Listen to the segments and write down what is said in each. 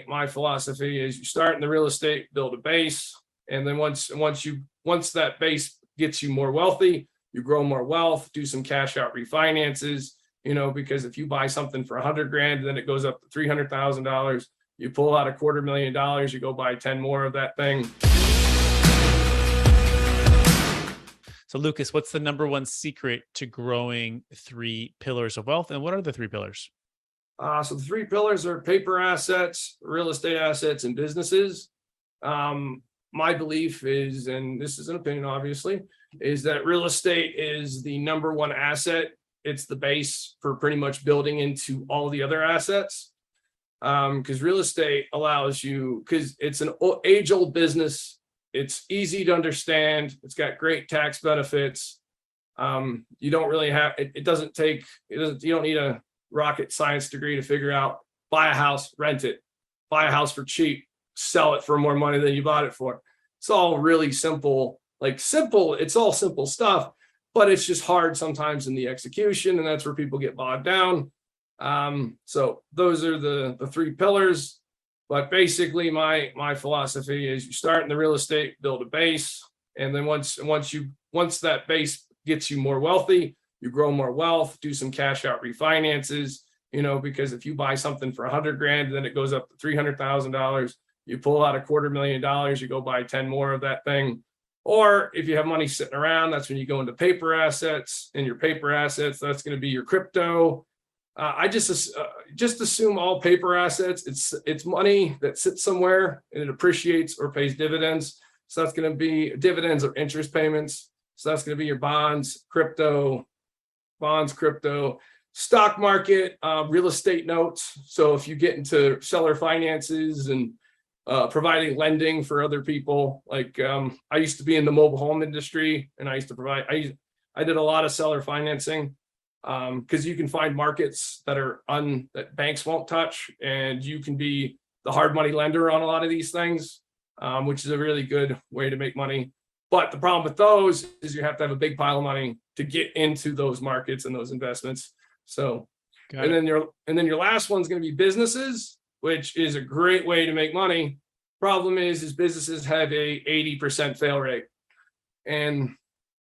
My philosophy is you start in the real estate, build a base, and then once that base gets you more wealthy, you grow more wealth, do some cash out refinances, because if you buy something for $100,000, then it goes up to $300,000. You pull out $250,000, you go buy 10 more of that thing. So Lucas, what's the number one secret to growing 3 pillars of wealth? And what are the 3 pillars? So the 3 pillars are paper assets, real estate assets, and businesses. My belief is, and this is an opinion, obviously, is that real estate is the number one asset. It's the base for pretty much building into all the other assets. Because real estate allows you, because it's an age-old business. It's easy to understand. It's got great tax benefits. You don't really have, you don't need a rocket science degree to figure out, buy a house, rent it, buy a house for cheap, sell it for more money than you bought it for. It's all really simple, it's all simple stuff, but it's just hard sometimes in the execution. And that's where people get bogged down. So those are the 3 pillars, but basically my philosophy is you start in the real estate, build a base. And then once that base gets you more wealthy, you grow more wealth, do some cash out refinances, because if you buy something for $100,000, then it goes up to $300,000. You pull out $250,000, you go buy 10 more of that thing. Or if you have money sitting around, that's when you go into paper assets. And your paper assets, that's going to be your crypto. I just assume all paper assets. It's money that sits somewhere and it appreciates or pays dividends. So that's going to be dividends or interest payments. So that's going to be your bonds, crypto, stock market, real estate notes. So if you get into seller finances and providing lending for other people, I used to be in the mobile home industry, and I did a lot of seller financing because you can find markets that banks won't touch, and you can be the hard money lender on a lot of these things, which is a really good way to make money. But the problem with those is you have to have a big pile of money to get into those markets and those investments. So, and then your last one's going to be businesses, which is a great way to make money. Problem is businesses have a 80% fail rate. And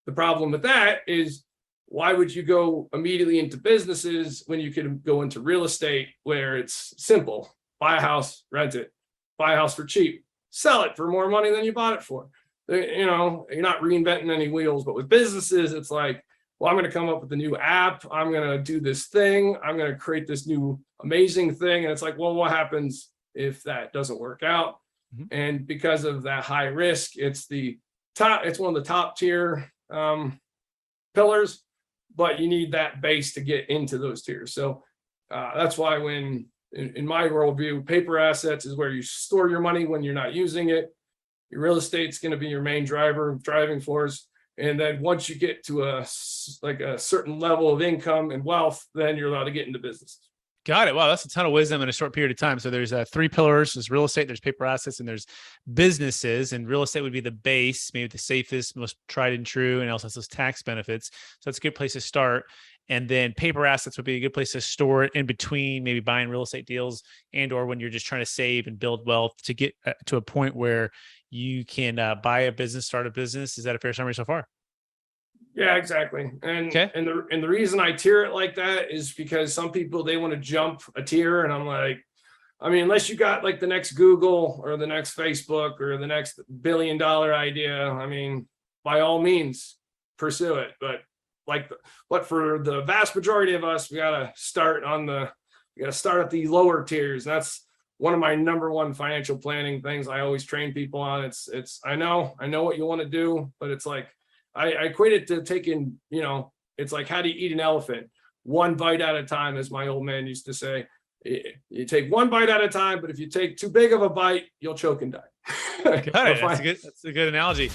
the problem with that is, why would you go immediately into businesses when you could go into real estate where it's simple? Buy a house, rent it, buy a house for cheap, sell it for more money than you bought it for. You're not reinventing any wheels. But with businesses, it's like, well, I'm going to come up with a new app. I'm going to do this thing. I'm going to create this new amazing thing. And it's like, well, what happens if that doesn't work out? Mm-hmm. And because of that high risk, it's one of the top tier pillars, but you need that base to get into those tiers. So that's why in my worldview, paper assets is where you store your money when you're not using it. Your real estate's going to be your main driving force. And then once you get to a certain level of income and wealth, then you're allowed to get into businesses. Got it. Wow, that's a ton of wisdom in a short period of time. So there's 3 pillars. There's real estate, there's paper assets, and there's businesses. And real estate would be the base, maybe the safest, most tried and true, and also has those tax benefits. So that's a good place to start. And then paper assets would be a good place to store it in between, maybe buying real estate deals or when you're just trying to save and build wealth to get to a point where you can buy a business, start a business. Is that a fair summary so far? Yeah, exactly. And okay. and the reason I tier it like that is because some people, they want to jump a tier, and I'm like, unless you got the next Google or the next Facebook or the next $1 billion idea, by all means pursue it. But for the vast majority of us, we gotta start at the lower tiers. And that's one of my number one financial planning things I always train people on. It's I know what you want to do, but it's like I equate it to taking, it's like, how do you eat an elephant? One bite at a time, as my old man used to say. You take one bite at a time, but if you take too big of a bite, you'll choke and die. Got it. That's a good analogy.